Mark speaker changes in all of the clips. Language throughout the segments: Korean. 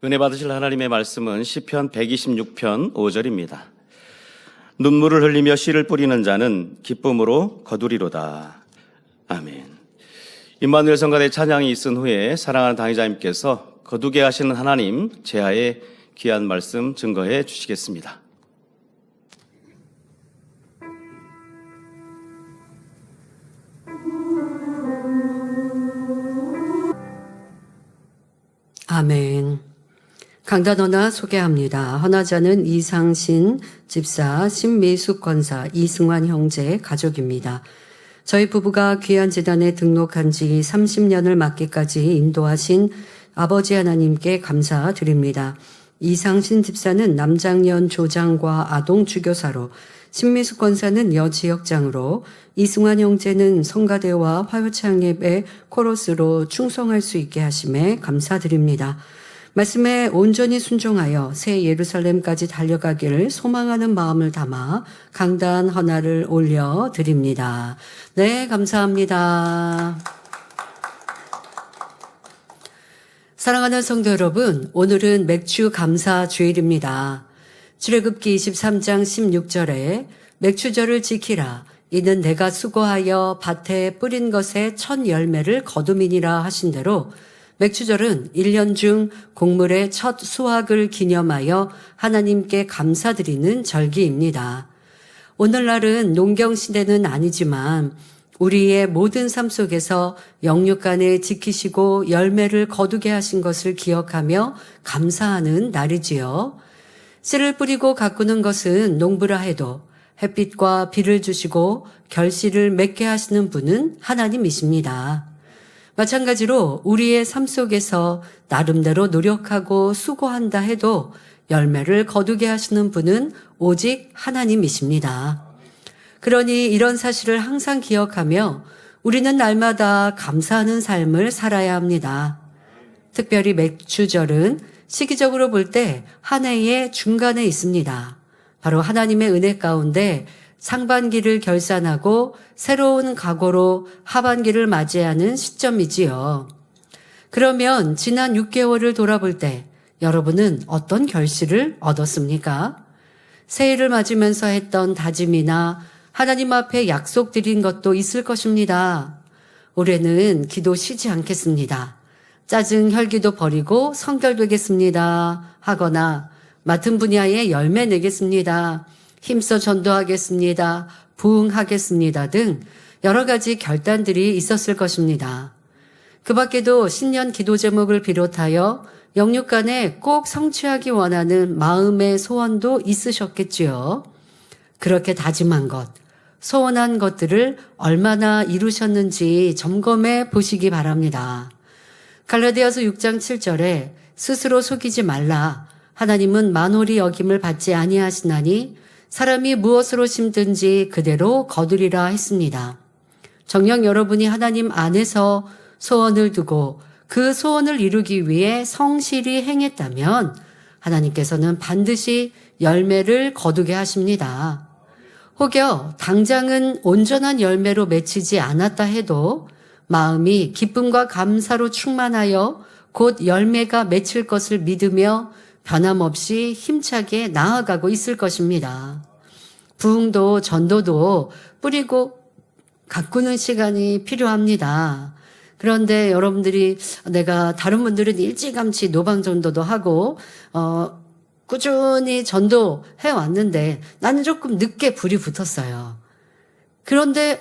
Speaker 1: 은혜 받으실 하나님의 말씀은 시편 126편 5절입니다. 눈물을 흘리며 씨를 뿌리는 자는 기쁨으로 거두리로다. 아멘. 임마누엘 성가대 찬양이 있은 후에 사랑하는 당회자님께서 거두게 하시는 하나님 제하의 귀한 말씀 증거해 주시겠습니다.
Speaker 2: 아멘. 강단 헌화 소개합니다. 헌화자는 이상신 집사, 신미숙 권사, 이승환 형제 가족입니다. 저희 부부가 귀한 재단에 등록한 지 30년을 맞기까지 인도하신 아버지 하나님께 감사드립니다. 이상신 집사는 남장년 조장과 아동 주교사로, 신미숙 권사는 여지역장으로, 이승환 형제는 성가대와 화요창예배 코러스로 충성할 수 있게 하심에 감사드립니다. 말씀에 온전히 순종하여 새 예루살렘까지 달려가기를 소망하는 마음을 담아 강단 헌화를 올려드립니다. 네, 감사합니다. 사랑하는 성도 여러분, 오늘은 맥주 감사 주일입니다. 출애굽기 23장 16절에 맥주절을 지키라. 이는 내가 수고하여 밭에 뿌린 것의 첫 열매를 거둠이니라 하신 대로 맥주절은 1년 중 곡물의 첫 수확을 기념하여 하나님께 감사드리는 절기입니다. 오늘날은 농경시대는 아니지만 우리의 모든 삶 속에서 영육간에 지키시고 열매를 거두게 하신 것을 기억하며 감사하는 날이지요. 씨를 뿌리고 가꾸는 것은 농부라 해도 햇빛과 비를 주시고 결실을 맺게 하시는 분은 하나님이십니다. 마찬가지로 우리의 삶 속에서 나름대로 노력하고 수고한다 해도 열매를 거두게 하시는 분은 오직 하나님이십니다. 그러니 이런 사실을 항상 기억하며 우리는 날마다 감사하는 삶을 살아야 합니다. 특별히 맥주절은 시기적으로 볼 때 한 해의 중간에 있습니다. 바로 하나님의 은혜 가운데 상반기를 결산하고 새로운 각오로 하반기를 맞이하는 시점이지요. 그러면 지난 6개월을 돌아볼 때 여러분은 어떤 결실을 얻었습니까? 새해를 맞으면서 했던 다짐이나 하나님 앞에 약속드린 것도 있을 것입니다. 올해는 기도 쉬지 않겠습니다. 짜증 혈기도 버리고 성결되겠습니다 하거나 맡은 분야에 열매 내겠습니다. 힘써 전도하겠습니다. 부응하겠습니다 등 여러 가지 결단들이 있었을 것입니다. 그 밖에도 신년 기도 제목을 비롯하여 영육간에 꼭 성취하기 원하는 마음의 소원도 있으셨겠지요. 그렇게 다짐한 것, 소원한 것들을 얼마나 이루셨는지 점검해 보시기 바랍니다. 갈라디아서 6장 7절에 스스로 속이지 말라. 하나님은 만홀히 여김을 받지 아니하시나니 사람이 무엇으로 심든지 그대로 거두리라 했습니다. 정녕 여러분이 하나님 안에서 소원을 두고 그 소원을 이루기 위해 성실히 행했다면 하나님께서는 반드시 열매를 거두게 하십니다. 혹여 당장은 온전한 열매로 맺히지 않았다 해도 마음이 기쁨과 감사로 충만하여 곧 열매가 맺힐 것을 믿으며 변함없이 힘차게 나아가고 있을 것입니다. 부흥도 전도도 뿌리고 가꾸는 시간이 필요합니다. 그런데 여러분들이 내가 다른 분들은 일찌감치 노방전도도 하고 꾸준히 전도해 왔는데 나는 조금 늦게 불이 붙었어요. 그런데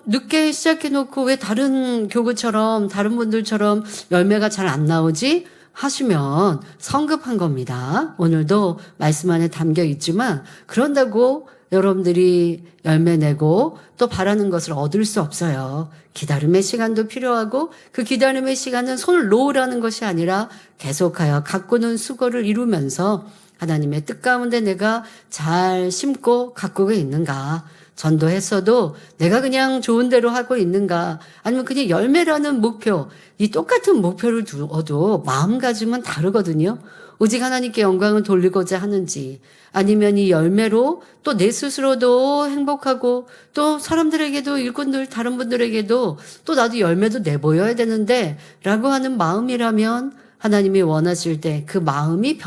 Speaker 2: 늦게 시작해 놓고 왜 다른 교구처럼 다른 분들처럼 열매가 잘 안 나오지? 하시면 성급한 겁니다. 오늘도 말씀 안에 담겨 있지만 그런다고 여러분들이 열매 내고 또 바라는 것을 얻을 수 없어요. 기다림의 시간도 필요하고 그 기다림의 시간은 손을 놓으라는 것이 아니라 계속하여 가꾸는 수고를 이루면서 하나님의 뜻 가운데 내가 잘 심고 가꾸고 있는가, 전도했어도 내가 그냥 좋은 대로 하고 있는가, 아니면 그냥 열매라는 목표, 이 똑같은 목표를 두어도 마음가짐은 다르거든요. 오직 하나님께 영광을 돌리고자 하는지, 아니면 이 열매로 또 내 스스로도 행복하고 또 사람들에게도, 일꾼들 다른 분들에게도 또 나도 열매도 내보여야 되는데 라고 하는 마음이라면 하나님이 원하실 때 그 마음이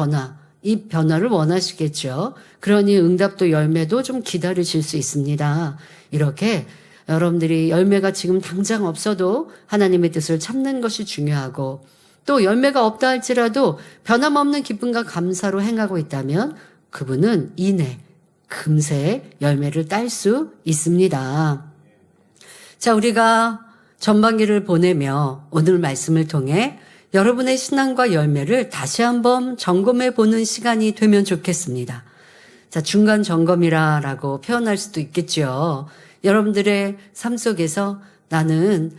Speaker 2: 이 변화를 원하시겠죠. 그러니 응답도 열매도 좀 기다리실 수 있습니다. 이렇게 여러분들이 열매가 지금 당장 없어도 하나님의 뜻을 참는 것이 중요하고, 또 열매가 없다 할지라도 변함없는 기쁨과 감사로 행하고 있다면 그분은 금세 열매를 딸 수 있습니다. 자, 우리가 전반기를 보내며 오늘 말씀을 통해 여러분의 신앙과 열매를 다시 한번 점검해 보는 시간이 되면 좋겠습니다. 자, 중간 점검이라고 표현할 수도 있겠죠. 여러분들의 삶 속에서 나는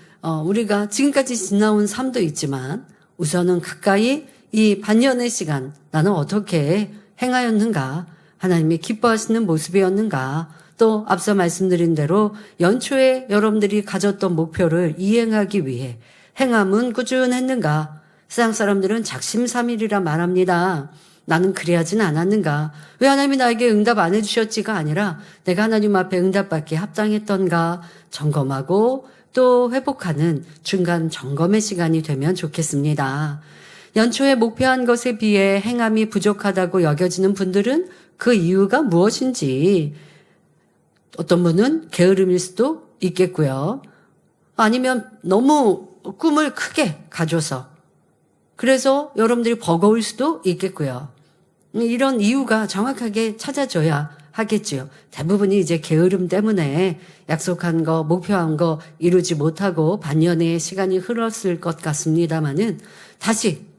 Speaker 2: 우리가 지금까지 지나온 삶도 있지만 우선은 가까이 이 반년의 시간 나는 어떻게 행하였는가, 하나님이 기뻐하시는 모습이었는가, 또 앞서 말씀드린 대로 연초에 여러분들이 가졌던 목표를 이행하기 위해 행함은 꾸준했는가. 세상 사람들은 작심삼일이라 말합니다. 나는 그래야진 않았는가? 왜 하나님이 나에게 응답 안 해주셨지가 아니라 내가 하나님 앞에 응답받기에 합당했던가 점검하고 또 회복하는 중간 점검의 시간이 되면 좋겠습니다. 연초에 목표한 것에 비해 행함이 부족하다고 여겨지는 분들은 그 이유가 무엇인지, 어떤 분은 게으름일 수도 있겠고요. 아니면 너무 꿈을 크게 가져서 그래서 여러분들이 버거울 수도 있겠고요. 이런 이유가 정확하게 찾아져야 하겠지요. 대부분이 이제 게으름 때문에 약속한 거, 목표한 거 이루지 못하고 반년의 시간이 흘렀을 것 같습니다만은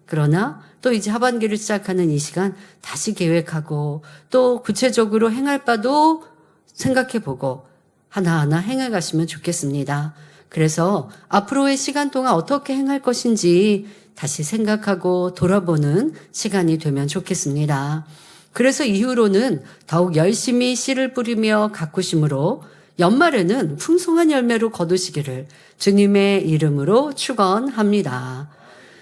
Speaker 2: 그러나 또 이제 하반기를 시작하는 이 시간 다시 계획하고 또 구체적으로 행할 바도 생각해보고 하나하나 행해 가시면 좋겠습니다. 그래서 앞으로의 시간 동안 어떻게 행할 것인지 다시 생각하고 돌아보는 시간이 되면 좋겠습니다. 그래서 이후로는 더욱 열심히 씨를 뿌리며 가꾸심으로 연말에는 풍성한 열매로 거두시기를 주님의 이름으로 축원합니다.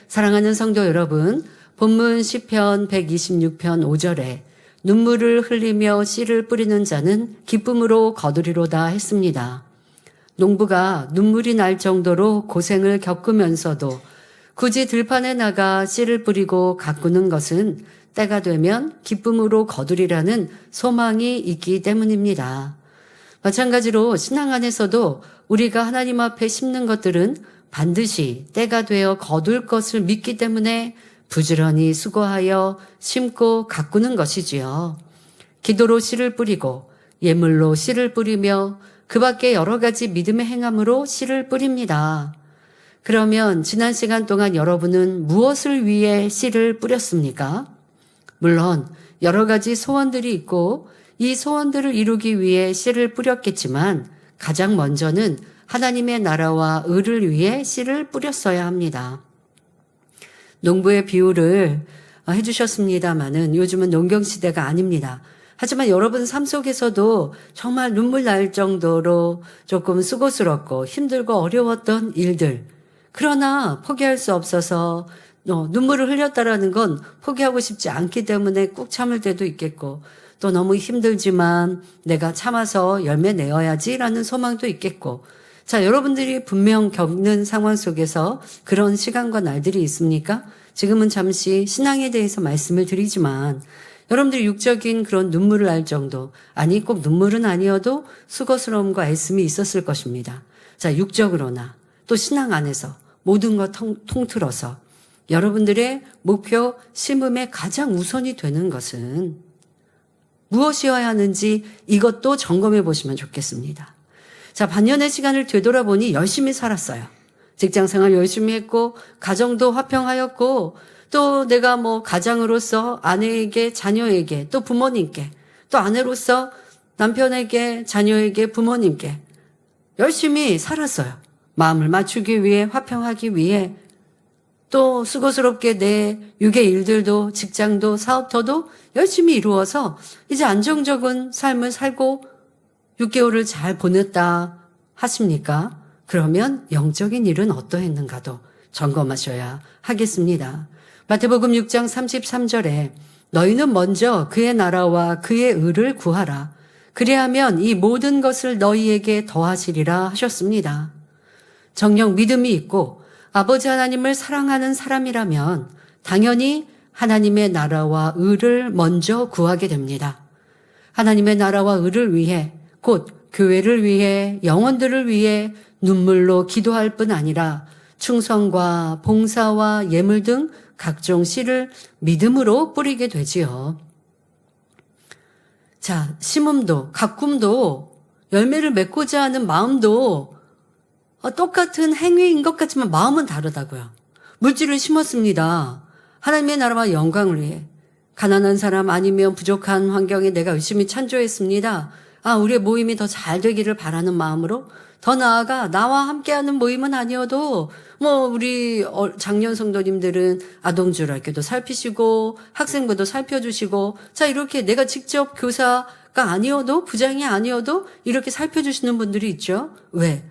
Speaker 2: 사랑하는 성도 여러분, 본문 시편 126편 5절에 눈물을 흘리며 씨를 뿌리는 자는 기쁨으로 거두리로다 했습니다. 농부가 눈물이 날 정도로 고생을 겪으면서도 굳이 들판에 나가 씨를 뿌리고 가꾸는 것은 때가 되면 기쁨으로 거두리라는 소망이 있기 때문입니다. 마찬가지로 신앙 안에서도 우리가 하나님 앞에 심는 것들은 반드시 때가 되어 거둘 것을 믿기 때문에 부지런히 수고하여 심고 가꾸는 것이지요. 기도로 씨를 뿌리고 예물로 씨를 뿌리며 그 밖에 여러 가지 믿음의 행함으로 씨를 뿌립니다. 그러면 지난 시간 동안 여러분은 무엇을 위해 씨를 뿌렸습니까? 물론 여러 가지 소원들이 있고 이 소원들을 이루기 위해 씨를 뿌렸겠지만 가장 먼저는 하나님의 나라와 의를 위해 씨를 뿌렸어야 합니다. 농부의 비유를 해주셨습니다마는 요즘은 농경시대가 아닙니다. 하지만 여러분 삶 속에서도 정말 눈물 날 정도로 조금 수고스럽고 힘들고 어려웠던 일들, 그러나 포기할 수 없어서 눈물을 흘렸다라는 건 포기하고 싶지 않기 때문에 꾹 참을 때도 있겠고, 또 너무 힘들지만 내가 참아서 열매 내어야지라는 소망도 있겠고, 자, 여러분들이 분명 겪는 상황 속에서 그런 시간과 날들이 있습니까? 지금은 잠시 신앙에 대해서 말씀을 드리지만 여러분들이 육적인 그런 눈물을 날 정도, 아니 꼭 눈물은 아니어도 수고스러움과 애씀이 있었을 것입니다. 자, 육적으로나 또 신앙 안에서 모든 것 통틀어서 여러분들의 목표 심음에 가장 우선이 되는 것은 무엇이어야 하는지 이것도 점검해 보시면 좋겠습니다. 자, 반년의 시간을 되돌아보니 열심히 살았어요. 직장생활 열심히 했고 가정도 화평하였고 또 내가 가장으로서 아내에게, 자녀에게, 또 부모님께, 또 아내로서 남편에게, 자녀에게, 부모님께 열심히 살았어요. 마음을 맞추기 위해, 화평하기 위해, 또 수고스럽게 내 육의 일들도, 직장도, 사업터도 열심히 이루어서 이제 안정적인 삶을 살고 6개월을 잘 보냈다 하십니까? 그러면 영적인 일은 어떠했는가도 점검하셔야 하겠습니다. 마태복음 6장 33절에 너희는 먼저 그의 나라와 그의 의를 구하라. 그리하면 이 모든 것을 너희에게 더하시리라 하셨습니다. 정녕 믿음이 있고 아버지 하나님을 사랑하는 사람이라면 당연히 하나님의 나라와 의를 먼저 구하게 됩니다. 하나님의 나라와 의를 위해, 곧 교회를 위해, 영혼들을 위해 눈물로 기도할 뿐 아니라 충성과 봉사와 예물 등 각종 씨를 믿음으로 뿌리게 되지요. 자, 심음도, 가꿈도, 열매를 맺고자 하는 마음도 똑같은 행위인 것 같지만 마음은 다르다고요. 물질을 심었습니다. 하나님의 나라와 영광을 위해. 가난한 사람 아니면 부족한 환경에 내가 열심히 찬조했습니다. 우리의 모임이 더 잘 되기를 바라는 마음으로, 더 나아가 나와 함께하는 모임은 아니어도 우리 장년 성도님들은 아동주일학교도 살피시고 학생부도 살펴주시고, 자, 이렇게 내가 직접 교사가 아니어도, 부장이 아니어도 이렇게 살펴주시는 분들이 있죠. 왜?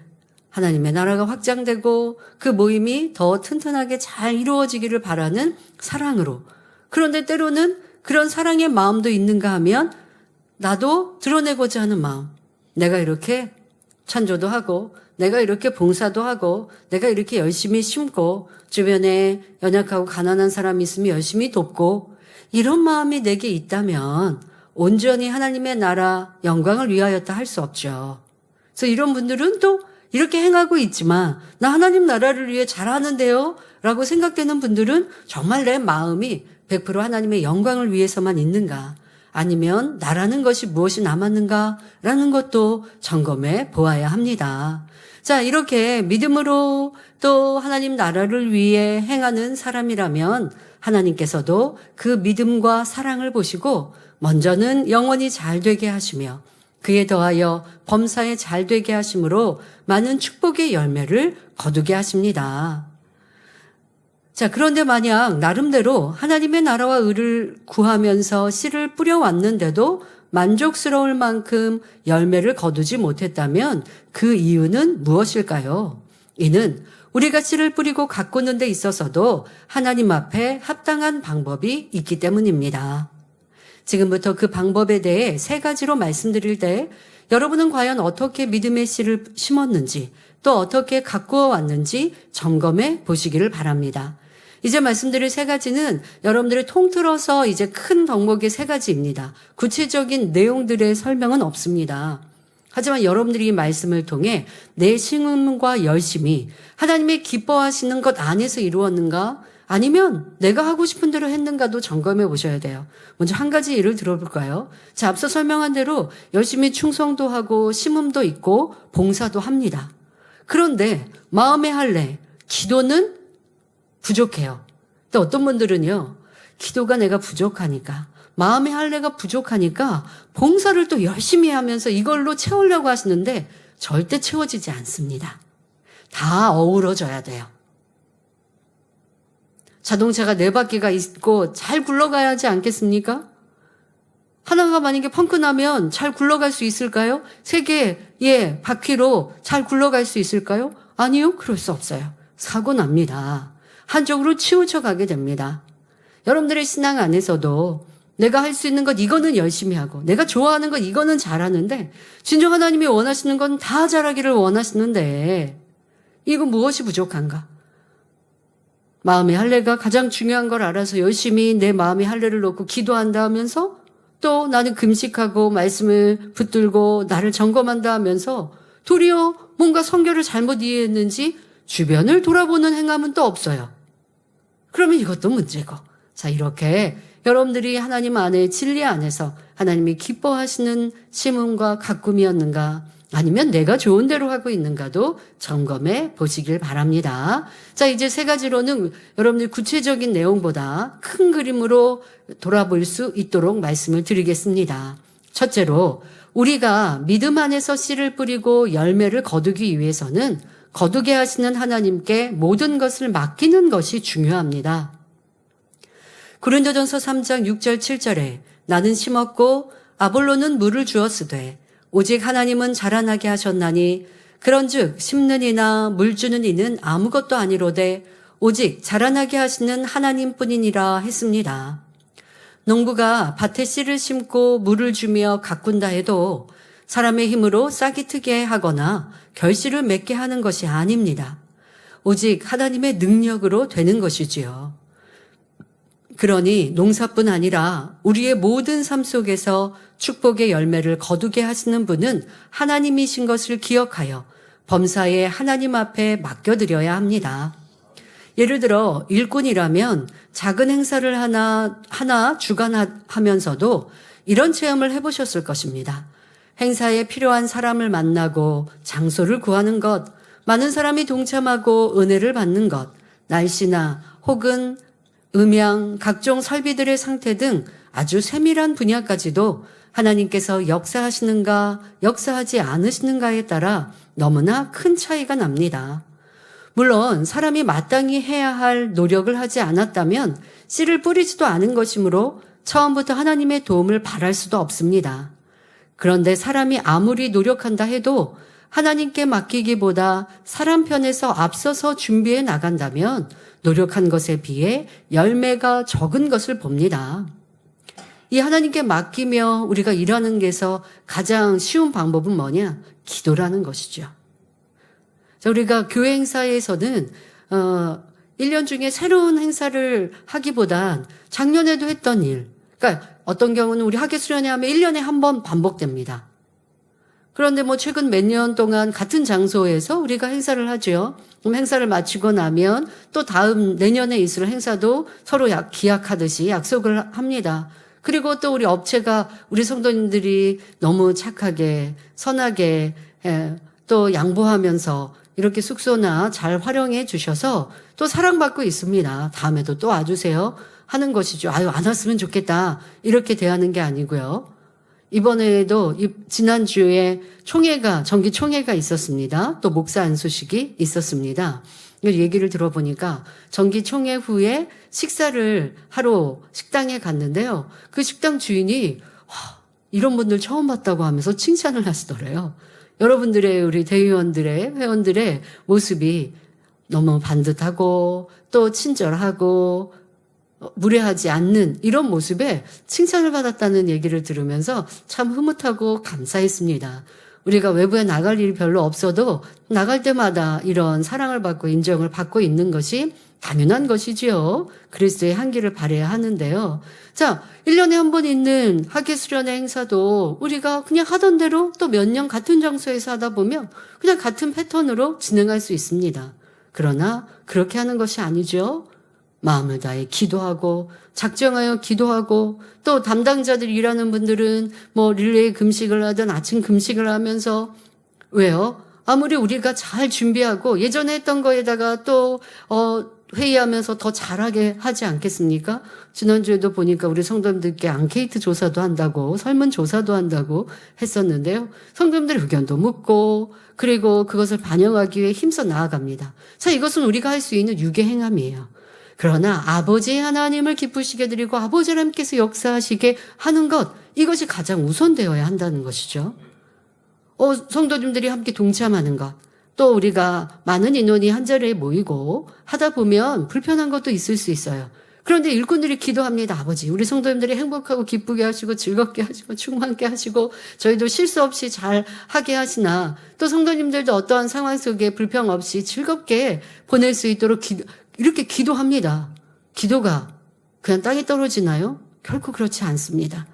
Speaker 2: 하나님의 나라가 확장되고 그 모임이 더 튼튼하게 잘 이루어지기를 바라는 사랑으로. 그런데 때로는 그런 사랑의 마음도 있는가 하면 나도 드러내고자 하는 마음. 내가 이렇게 찬조도 하고, 내가 이렇게 봉사도 하고, 내가 이렇게 열심히 심고, 주변에 연약하고 가난한 사람이 있으면 열심히 돕고, 이런 마음이 내게 있다면 온전히 하나님의 나라 영광을 위하였다 할 수 없죠. 그래서 이런 분들은 또 이렇게 행하고 있지만 나 하나님 나라를 위해 잘하는데요? 라고 생각되는 분들은 정말 내 마음이 100% 하나님의 영광을 위해서만 있는가? 아니면 나라는 것이 무엇이 남았는가? 라는 것도 점검해 보아야 합니다. 자, 이렇게 믿음으로 또 하나님 나라를 위해 행하는 사람이라면 하나님께서도 그 믿음과 사랑을 보시고 먼저는 영원히 잘 되게 하시며 그에 더하여 범사에 잘 되게 하심으로 많은 축복의 열매를 거두게 하십니다. 자, 그런데 만약 나름대로 하나님의 나라와 의를 구하면서 씨를 뿌려왔는데도 만족스러울 만큼 열매를 거두지 못했다면 그 이유는 무엇일까요? 이는 우리가 씨를 뿌리고 가꾸는 데 있어서도 하나님 앞에 합당한 방법이 있기 때문입니다. 지금부터 그 방법에 대해 3가지로 말씀드릴 때 여러분은 과연 어떻게 믿음의 씨를 심었는지 또 어떻게 가꾸어 왔는지 점검해 보시기를 바랍니다. 이제 말씀드릴 3가지는 여러분들이 통틀어서 이제 큰 덕목의 3가지입니다. 구체적인 내용들의 설명은 없습니다. 하지만 여러분들이 이 말씀을 통해 내 신음과 열심이 하나님의 기뻐하시는 것 안에서 이루었는가? 아니면 내가 하고 싶은 대로 했는가도 점검해 보셔야 돼요. 먼저 한 가지 예를 들어볼까요? 자, 앞서 설명한 대로 열심히 충성도 하고 심음도 있고 봉사도 합니다. 그런데 마음의 할례, 기도는 부족해요. 또 어떤 분들은요, 기도가 내가 부족하니까, 마음의 할례가 부족하니까 봉사를 또 열심히 하면서 이걸로 채우려고 하시는데 절대 채워지지 않습니다. 다 어우러져야 돼요. 자동차가 4바퀴가 있고 잘 굴러가야 하지 않겠습니까? 하나가 만약에 펑크 나면 잘 굴러갈 수 있을까요? 3개의 바퀴로 잘 굴러갈 수 있을까요? 아니요, 그럴 수 없어요. 사고 납니다. 한쪽으로 치우쳐 가게 됩니다. 여러분들의 신앙 안에서도 내가 할 수 있는 것 이거는 열심히 하고 내가 좋아하는 것 이거는 잘하는데 진정 하나님이 원하시는 건 다 잘하기를 원하시는데 이거 무엇이 부족한가? 마음의 할례가 가장 중요한 걸 알아서 열심히 내 마음의 할례를 놓고 기도한다 하면서 또 나는 금식하고 말씀을 붙들고 나를 점검한다 하면서 도리어 뭔가 성경을 잘못 이해했는지 주변을 돌아보는 행함은 또 없어요. 그러면 이것도 문제고. 자, 이렇게 여러분들이 하나님 안에 진리 안에서 하나님이 기뻐하시는 심음과 가꿈이었는가 아니면 내가 좋은 대로 하고 있는가도 점검해 보시길 바랍니다. 자, 이제 3가지로는 여러분들 구체적인 내용보다 큰 그림으로 돌아볼 수 있도록 말씀을 드리겠습니다. 첫째로 우리가 믿음 안에서 씨를 뿌리고 열매를 거두기 위해서는 거두게 하시는 하나님께 모든 것을 맡기는 것이 중요합니다. 고린도전서 3장 6절 7절에 나는 심었고 아볼로는 물을 주었으되 오직 하나님은 자라나게 하셨나니 그런즉 심는 이나 물 주는 이는 아무것도 아니로되 오직 자라나게 하시는 하나님뿐이니라 했습니다. 농부가 밭에 씨를 심고 물을 주며 가꾼다 해도 사람의 힘으로 싹이 트게 하거나 결실을 맺게 하는 것이 아닙니다. 오직 하나님의 능력으로 되는 것이지요. 그러니 농사뿐 아니라 우리의 모든 삶 속에서 축복의 열매를 거두게 하시는 분은 하나님이신 것을 기억하여 범사에 하나님 앞에 맡겨드려야 합니다. 예를 들어 일꾼이라면 작은 행사를 하나 주관하면서도 이런 체험을 해보셨을 것입니다. 행사에 필요한 사람을 만나고 장소를 구하는 것, 많은 사람이 동참하고 은혜를 받는 것, 날씨나 혹은 음향, 각종 설비들의 상태 등 아주 세밀한 분야까지도 하나님께서 역사하시는가, 역사하지 않으시는가에 따라 너무나 큰 차이가 납니다. 물론 사람이 마땅히 해야 할 노력을 하지 않았다면 씨를 뿌리지도 않은 것이므로 처음부터 하나님의 도움을 바랄 수도 없습니다. 그런데 사람이 아무리 노력한다 해도 하나님께 맡기기보다 사람 편에서 앞서서 준비해 나간다면 노력한 것에 비해 열매가 적은 것을 봅니다. 이 하나님께 맡기며 우리가 일하는 데서 가장 쉬운 방법은 뭐냐? 기도라는 것이죠. 우리가 교회 행사에서는 1년 중에 새로운 행사를 하기보단 작년에도 했던 일, 그러니까 어떤 경우는 우리 학예 수련회 하면 1년에 한 번 반복됩니다. 그런데 최근 몇 년 동안 같은 장소에서 우리가 행사를 하죠. 그럼 행사를 마치고 나면 또 다음 내년에 있을 행사도 서로 기약하듯이 약속을 합니다. 그리고 또 우리 업체가 우리 성도님들이 너무 착하게 선하게 또 양보하면서 이렇게 숙소나 잘 활용해 주셔서 또 사랑받고 있습니다. 다음에도 또 와주세요 하는 것이죠. 안 왔으면 좋겠다 이렇게 대하는 게 아니고요. 이번에도 지난주에 정기 총회가 있었습니다. 또 목사 안수식이 있었습니다. 얘기를 들어보니까 정기 총회 후에 식사를 하러 식당에 갔는데요. 그 식당 주인이 이런 분들 처음 봤다고 하면서 칭찬을 하시더래요. 여러분들의 우리 대의원들의 회원들의 모습이 너무 반듯하고 또 친절하고 무례하지 않는 이런 모습에 칭찬을 받았다는 얘기를 들으면서 참 흐뭇하고 감사했습니다. 우리가 외부에 나갈 일이 별로 없어도 나갈 때마다 이런 사랑을 받고 인정을 받고 있는 것이 당연한 것이지요. 그리스도의 향기를 발해야 하는데요. 자, 1년에 한 번 있는 학예 수련회 행사도 우리가 그냥 하던 대로 또 몇 년 같은 장소에서 하다 보면 그냥 같은 패턴으로 진행할 수 있습니다. 그러나 그렇게 하는 것이 아니죠. 마음을 다해 기도하고 작정하여 기도하고 또 담당자들이 일하는 분들은 릴레이 금식을 하든 아침 금식을 하면서 왜요? 아무리 우리가 잘 준비하고 예전에 했던 거에다가 또 회의하면서 더 잘하게 하지 않겠습니까? 지난주에도 보니까 우리 성도님들께 앙케이트 조사도 한다고 설문 조사도 한다고 했었는데요. 성도님들 의견도 묻고 그리고 그것을 반영하기 위해 힘써 나아갑니다. 자, 이것은 우리가 할 수 있는 유계 행함이에요. 그러나 아버지 하나님을 기쁘시게 드리고 아버지 하나님께서 역사하시게 하는 것, 이것이 가장 우선되어야 한다는 것이죠. 성도님들이 함께 동참하는 것, 또 우리가 많은 인원이 한자리에 모이고 하다 보면 불편한 것도 있을 수 있어요. 그런데 일꾼들이 기도합니다. 아버지, 우리 성도님들이 행복하고 기쁘게 하시고 즐겁게 하시고 충만케 하시고 저희도 실수 없이 잘 하게 하시나 또 성도님들도 어떠한 상황 속에 불평 없이 즐겁게 보낼 수 있도록 이렇게 기도합니다. 기도가 그냥 땅에 떨어지나요? 결코 그렇지 않습니다.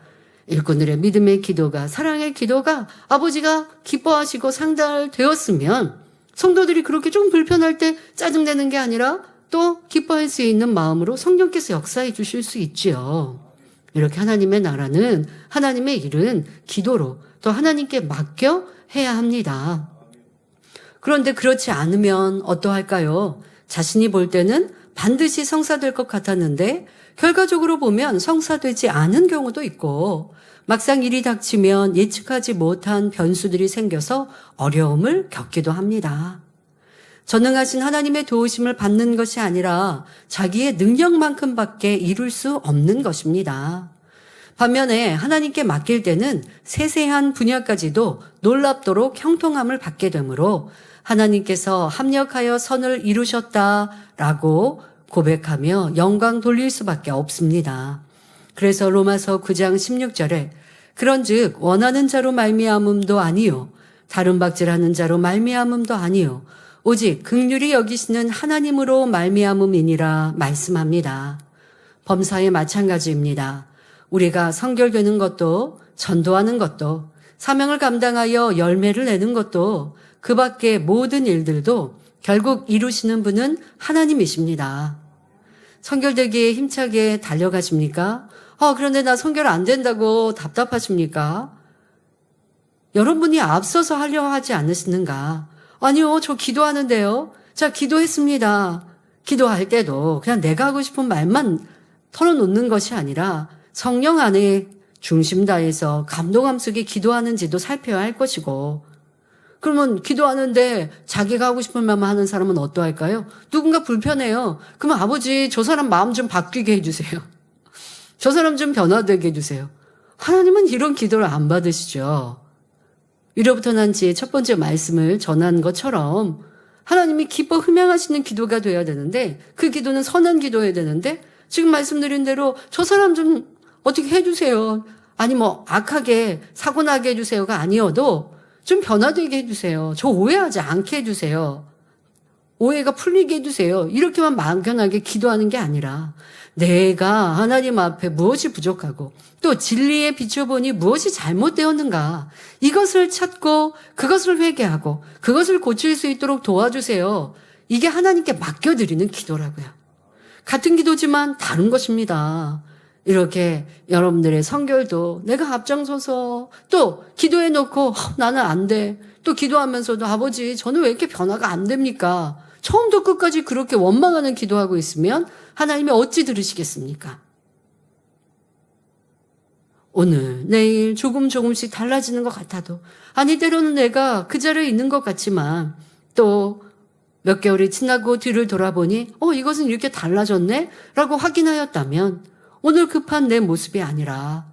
Speaker 2: 일꾼들의 믿음의 기도가, 사랑의 기도가 아버지가 기뻐하시고 상달되었으면 성도들이 그렇게 좀 불편할 때 짜증내는 게 아니라 또 기뻐할 수 있는 마음으로 성령께서 역사해 주실 수 있지요. 이렇게 하나님의 나라는, 하나님의 일은 기도로 또 하나님께 맡겨 해야 합니다. 그런데 그렇지 않으면 어떠할까요? 자신이 볼 때는 반드시 성사될 것 같았는데 결과적으로 보면 성사되지 않은 경우도 있고 막상 일이 닥치면 예측하지 못한 변수들이 생겨서 어려움을 겪기도 합니다. 전능하신 하나님의 도우심을 받는 것이 아니라 자기의 능력만큼밖에 이룰 수 없는 것입니다. 반면에 하나님께 맡길 때는 세세한 분야까지도 놀랍도록 형통함을 받게 되므로 하나님께서 합력하여 선을 이루셨다라고 고백하며 영광 돌릴 수밖에 없습니다. 그래서 로마서 9장 16절에 그런즉 원하는 자로 말미암음도 아니요 다른 박질하는 자로 말미암음도 아니요 오직 긍휼히 여기시는 하나님으로 말미암음이니라 말씀합니다. 범사에 마찬가지입니다. 우리가 성결되는 것도 전도하는 것도 사명을 감당하여 열매를 내는 것도 그 밖의 모든 일들도 결국 이루시는 분은 하나님이십니다. 성결되기에 힘차게 달려가십니까? 그런데 나 성결 안 된다고 답답하십니까? 여러분이 앞서서 하려 하지 않으시는가? 아니요, 저 기도하는데요. 자, 기도했습니다. 기도할 때도 그냥 내가 하고 싶은 말만 털어놓는 것이 아니라 성령 안에 중심 다해서 감동함 속에 기도하는지도 살펴야 할 것이고, 그러면 기도하는데 자기가 하고 싶은 말만 하는 사람은 어떠할까요? 누군가 불편해요. 그러면 아버지, 저 사람 마음 좀 바뀌게 해주세요. 저 사람 좀 변화되게 해주세요. 하나님은 이런 기도를 안 받으시죠. 위로부터 난 지의 첫 번째 말씀을 전한 것처럼 하나님이 기뻐 흠양하시는 기도가 돼야 되는데, 그 기도는 선한 기도여야 되는데, 지금 말씀드린 대로 저 사람 좀 어떻게 해주세요. 아니 악하게 사고 나게 해주세요가 아니어도 좀 변화되게 해주세요. 저 오해하지 않게 해주세요. 오해가 풀리게 해주세요. 이렇게만 막연하게 기도하는 게 아니라 내가 하나님 앞에 무엇이 부족하고 또 진리에 비춰보니 무엇이 잘못되었는가, 이것을 찾고 그것을 회개하고 그것을 고칠 수 있도록 도와주세요. 이게 하나님께 맡겨드리는 기도라고요. 같은 기도지만 다른 것입니다. 이렇게 여러분들의 성결도 내가 앞장서서 또 기도해놓고 나는 안 돼. 또 기도하면서도 아버지, 저는 왜 이렇게 변화가 안 됩니까? 처음부터 끝까지 그렇게 원망하는 기도하고 있으면 하나님이 어찌 들으시겠습니까? 오늘, 내일 조금씩 달라지는 것 같아도, 아니 때로는 내가 그 자리에 있는 것 같지만 또 몇 개월이 지나고 뒤를 돌아보니 이것은 이렇게 달라졌네? 라고 확인하였다면 오늘 급한 내 모습이 아니라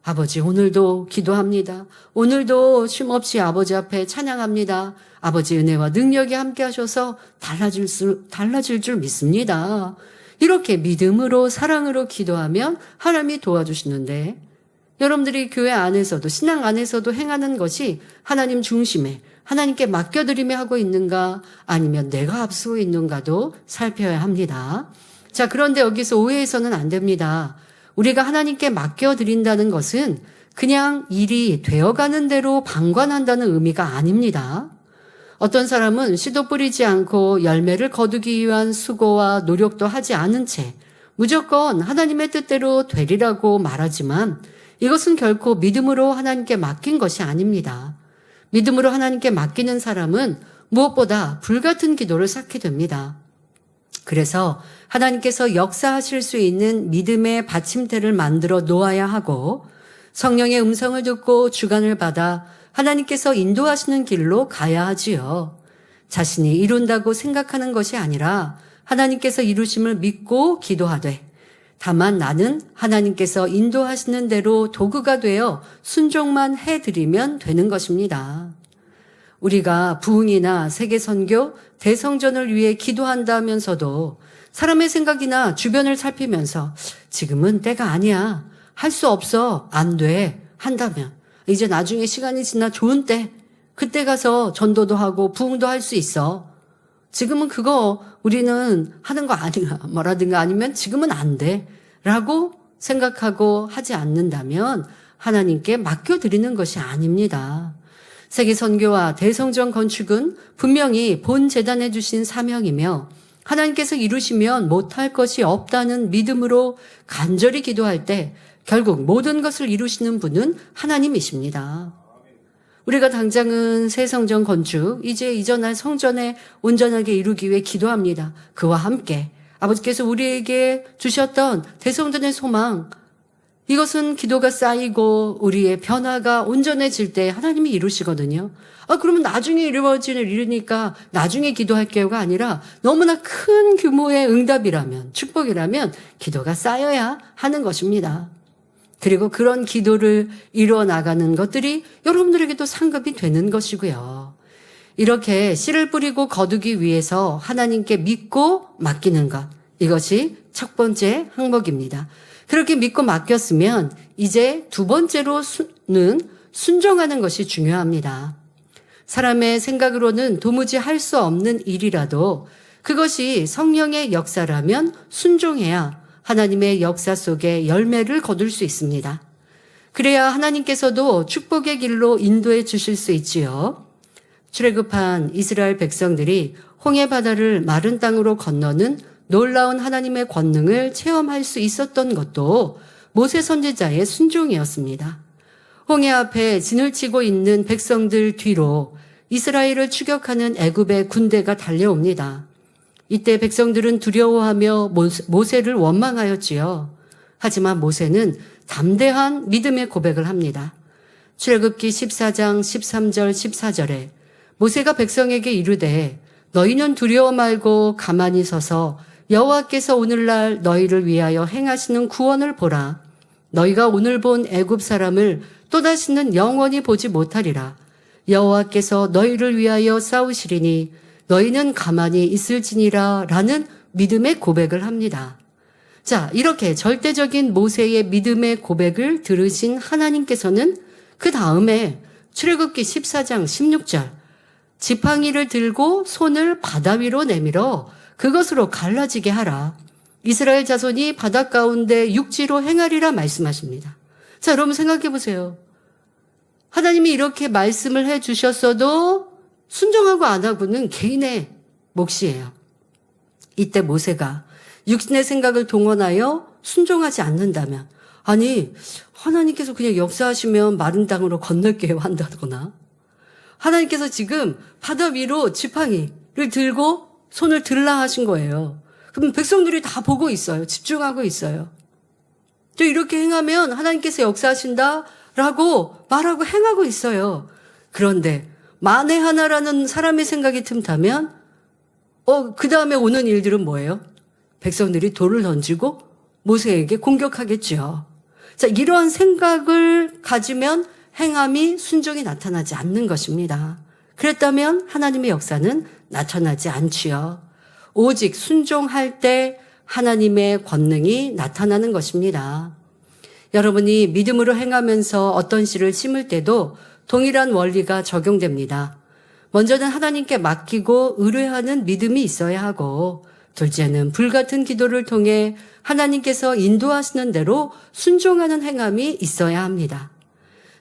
Speaker 2: 아버지, 오늘도 기도합니다. 오늘도 쉼없이 아버지 앞에 찬양합니다. 아버지 은혜와 능력이 함께 하셔서 달라질 줄 믿습니다. 이렇게 믿음으로 사랑으로 기도하면 하나님이 도와주시는데, 여러분들이 교회 안에서도 신앙 안에서도 행하는 것이 하나님 중심에 하나님께 맡겨드리며 하고 있는가, 아니면 내가 앞서고 있는가도 살펴야 합니다. 자, 그런데 여기서 오해해서는 안 됩니다. 우리가 하나님께 맡겨드린다는 것은 그냥 일이 되어가는 대로 방관한다는 의미가 아닙니다. 어떤 사람은 씨도 뿌리지 않고 열매를 거두기 위한 수고와 노력도 하지 않은 채 무조건 하나님의 뜻대로 되리라고 말하지만, 이것은 결코 믿음으로 하나님께 맡긴 것이 아닙니다. 믿음으로 하나님께 맡기는 사람은 무엇보다 불같은 기도를 쌓게 됩니다. 그래서 하나님께서 역사하실 수 있는 믿음의 받침대를 만들어 놓아야 하고, 성령의 음성을 듣고 주관을 받아 하나님께서 인도하시는 길로 가야 하지요. 자신이 이룬다고 생각하는 것이 아니라 하나님께서 이루심을 믿고 기도하되, 다만 나는 하나님께서 인도하시는 대로 도구가 되어 순종만 해드리면 되는 것입니다. 우리가 부흥이나 세계선교, 대성전을 위해 기도한다면서도 사람의 생각이나 주변을 살피면서 지금은 때가 아니야, 할 수 없어, 안 돼 한다면 이제 나중에 시간이 지나 좋은 때, 그때 가서 전도도 하고 부흥도 할 수 있어. 지금은 그거 우리는 하는 거 아니야 뭐라든가, 아니면 지금은 안 돼 라고 생각하고 하지 않는다면 하나님께 맡겨드리는 것이 아닙니다. 세계 선교와 대성전 건축은 분명히 본 재단해 주신 사명이며, 하나님께서 이루시면 못할 것이 없다는 믿음으로 간절히 기도할 때 결국 모든 것을 이루시는 분은 하나님이십니다. 우리가 당장은 새 성전 건축, 이제 이전할 성전에 온전하게 이루기 위해 기도합니다. 그와 함께 아버지께서 우리에게 주셨던 대성전의 소망, 이것은 기도가 쌓이고 우리의 변화가 온전해질 때 하나님이 이루시거든요. 그러면 나중에 이루니까 나중에 기도할게요가 아니라 너무나 큰 규모의 응답이라면, 축복이라면 기도가 쌓여야 하는 것입니다. 그리고 그런 기도를 이루어 나가는 것들이 여러분들에게도 상급이 되는 것이고요. 이렇게 씨를 뿌리고 거두기 위해서 하나님께 믿고 맡기는 것, 이것이 첫 번째 항목입니다. 그렇게 믿고 맡겼으면 이제 두 번째로는 순종하는 것이 중요합니다. 사람의 생각으로는 도무지 할 수 없는 일이라도 그것이 성령의 역사라면 순종해야 하나님의 역사 속에 열매를 거둘 수 있습니다. 그래야 하나님께서도 축복의 길로 인도해 주실 수 있지요. 출애굽한 이스라엘 백성들이 홍해 바다를 마른 땅으로 건너는 놀라운 하나님의 권능을 체험할 수 있었던 것도 모세 선지자의 순종이었습니다. 홍해 앞에 진을 치고 있는 백성들 뒤로 이스라엘을 추격하는 애굽의 군대가 달려옵니다. 이때 백성들은 두려워하며 모세를 원망하였지요. 하지만 모세는 담대한 믿음의 고백을 합니다. 출애굽기 14장 13절 14절에 모세가 백성에게 이르되 너희는 두려워 말고 가만히 서서 여호와께서 오늘날 너희를 위하여 행하시는 구원을 보라. 너희가 오늘 본 애굽 사람을 또다시는 영원히 보지 못하리라. 여호와께서 너희를 위하여 싸우시리니 너희는 가만히 있을지니라 라는 믿음의 고백을 합니다. 자, 이렇게 절대적인 모세의 믿음의 고백을 들으신 하나님께서는 그 다음에 출애굽기 14장 16절 지팡이를 들고 손을 바다 위로 내밀어 그것으로 갈라지게 하라. 이스라엘 자손이 바다 가운데 육지로 행하리라 말씀하십니다. 자, 여러분 생각해 보세요. 하나님이 이렇게 말씀을 해 주셨어도 순종하고 안 하고는 개인의 몫이에요. 이때 모세가 육신의 생각을 동원하여 순종하지 않는다면, 아니 하나님께서 그냥 역사하시면 마른 땅으로 건널게요 한다거나, 하나님께서 지금 바다 위로 지팡이를 들고 손을 들라 하신 거예요. 그럼 백성들이 다 보고 있어요. 집중하고 있어요. 또 이렇게 행하면 하나님께서 역사하신다라고 말하고 행하고 있어요. 그런데 만에 하나라는 사람의 생각이 틈타면 그 다음에 오는 일들은 뭐예요? 백성들이 돌을 던지고 모세에게 공격하겠죠. 자, 이러한 생각을 가지면 행함이 순종이 나타나지 않는 것입니다. 그랬다면 하나님의 역사는 나타나지 않지요. 오직 순종할 때 하나님의 권능이 나타나는 것입니다. 여러분이 믿음으로 행하면서 어떤 씨를 심을 때도 동일한 원리가 적용됩니다. 먼저는 하나님께 맡기고 의뢰하는 믿음이 있어야 하고, 둘째는 불같은 기도를 통해 하나님께서 인도하시는 대로 순종하는 행함이 있어야 합니다.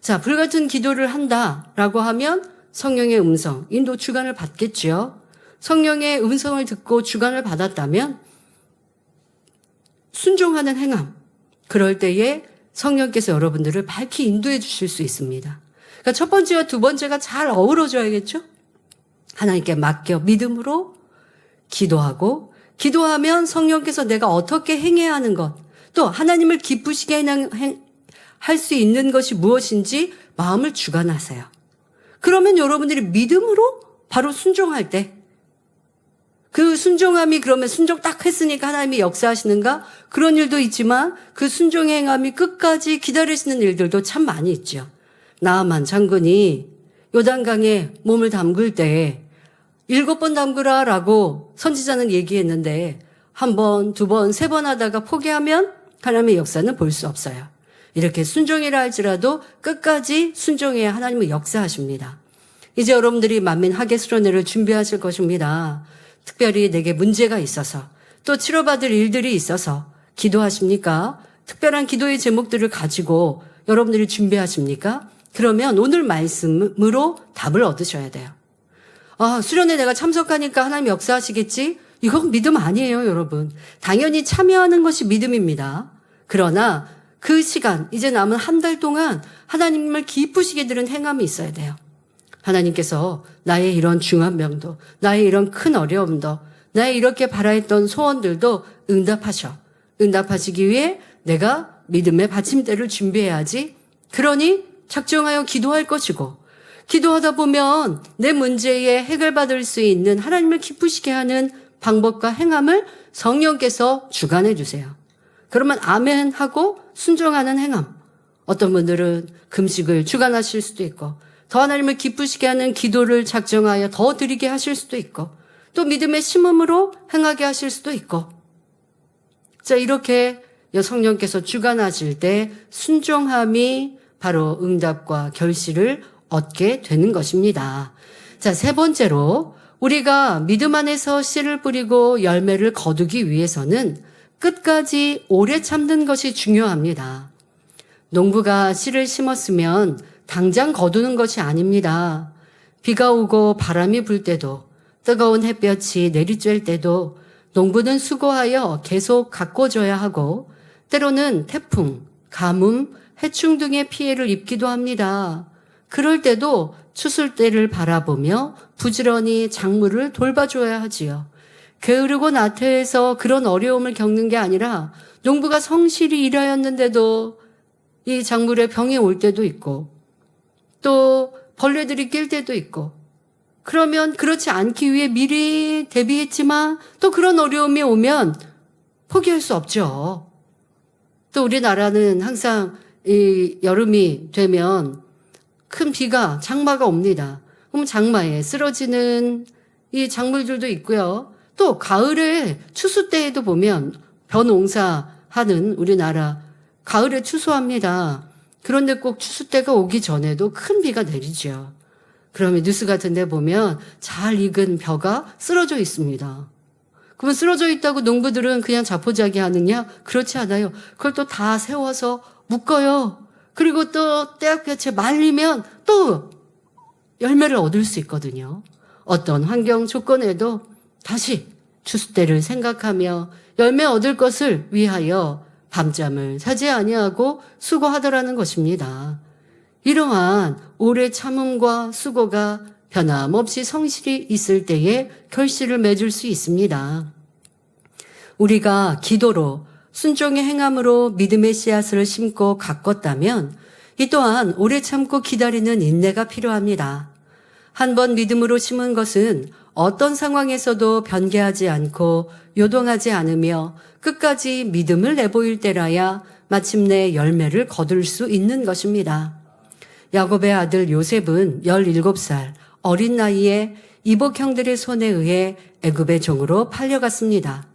Speaker 2: 자, 불같은 기도를 한다라고 하면 성령의 음성, 인도 주관을 받겠지요. 성령의 음성을 듣고 주관을 받았다면 순종하는 행함, 그럴 때에 성령께서 여러분들을 밝히 인도해 주실 수 있습니다. 그러니까 첫 번째와 두 번째가 잘 어우러져야겠죠? 하나님께 맡겨 믿음으로 기도하고, 기도하면 성령께서 내가 어떻게 행해야 하는 것, 또 하나님을 기쁘시게 할 수 있는 것이 무엇인지 마음을 주관하세요. 그러면 여러분들이 믿음으로 바로 순종할 때, 그 순종함이 그러면 순종 딱 했으니까 하나님이 역사하시는가? 그런 일도 있지만 그 순종의 행함이 끝까지 기다리시는 일들도 참 많이 있죠. 나아만 장군이 요단강에 몸을 담글 때 7번 담그라라고 선지자는 얘기했는데 1번, 2번, 3번 하다가 포기하면 하나님의 역사는 볼 수 없어요. 이렇게 순종이라 할지라도 끝까지 순종해야 하나님은 역사하십니다. 이제 여러분들이 만민 하게스로네를 준비하실 것입니다. 특별히 내게 문제가 있어서 또 치료받을 일들이 있어서 기도하십니까? 특별한 기도의 제목들을 가지고 여러분들이 준비하십니까? 그러면 오늘 말씀으로 답을 얻으셔야 돼요. 수련회 내가 참석하니까 하나님 역사하시겠지? 이건 믿음 아니에요, 여러분. 당연히 참여하는 것이 믿음입니다. 그러나 그 시간, 이제 남은 한 달 동안 하나님을 기쁘시게 드는 행함이 있어야 돼요. 하나님께서 나의 이런 중한 병도, 나의 이런 큰 어려움도, 나의 이렇게 바라했던 소원들도 응답하시기 위해 내가 믿음의 받침대를 준비해야지. 그러니 작정하여 기도할 것이고, 기도하다 보면 내 문제에 해결받을 수 있는 하나님을 기쁘시게 하는 방법과 행함을 성령께서 주관해 주세요. 그러면 아멘 하고 순종하는 행함. 어떤 분들은 금식을 주관하실 수도 있고, 더 하나님을 기쁘시게 하는 기도를 작정하여 더 드리게 하실 수도 있고, 또 믿음의 심음으로 행하게 하실 수도 있고. 자, 이렇게 성령께서 주관하실 때 순종함이 바로 응답과 결실을 얻게 되는 것입니다. 자, 세 번째로 우리가 믿음 안에서 씨를 뿌리고 열매를 거두기 위해서는 끝까지 오래 참는 것이 중요합니다. 농부가 씨를 심었으면 당장 거두는 것이 아닙니다. 비가 오고 바람이 불 때도 뜨거운 햇볕이 내리쬐을 때도 농부는 수고하여 계속 가꿔줘야 하고 때로는 태풍, 가뭄, 해충 등의 피해를 입기도 합니다. 그럴 때도 추수때를 바라보며 부지런히 작물을 돌봐줘야 하지요. 게으르고 나태해서 그런 어려움을 겪는 게 아니라 농부가 성실히 일하였는데도 이 작물에 병이 올 때도 있고 또 벌레들이 낄 때도 있고 그러면 그렇지 않기 위해 미리 대비했지만 또 그런 어려움이 오면 포기할 수 없죠. 또 우리나라는 항상 이 여름이 되면 큰 비가 장마가 옵니다. 그럼 장마에 쓰러지는 이 작물들도 있고요. 또 가을에 추수 때에도 보면 벼농사하는 우리나라 가을에 추수합니다. 그런데 꼭 추수 때가 오기 전에도 큰 비가 내리죠. 그러면 뉴스 같은 데 보면 잘 익은 벼가 쓰러져 있습니다. 그러면 쓰러져 있다고 농부들은 그냥 자포자기 하느냐? 그렇지 않아요. 그걸 또 다 세워서 묶어요. 그리고 또 떼약볕에 말리면 또 열매를 얻을 수 있거든요. 어떤 환경 조건에도 다시 추수 때를 생각하며 열매 얻을 것을 위하여 밤잠을 자지 아니하고 수고하더라는 것입니다. 이러한 오래 참음과 수고가 변함없이 성실히 있을 때에 결실을 맺을 수 있습니다. 우리가 기도로 순종의 행함으로 믿음의 씨앗을 심고 가꿨다면 이 또한 오래 참고 기다리는 인내가 필요합니다. 한번 믿음으로 심은 것은 어떤 상황에서도 변개하지 않고 요동하지 않으며 끝까지 믿음을 내보일 때라야 마침내 열매를 거둘 수 있는 것입니다. 야곱의 아들 요셉은 17살 어린 나이에 이복 형들의 손에 의해 애굽의 종으로 팔려갔습니다.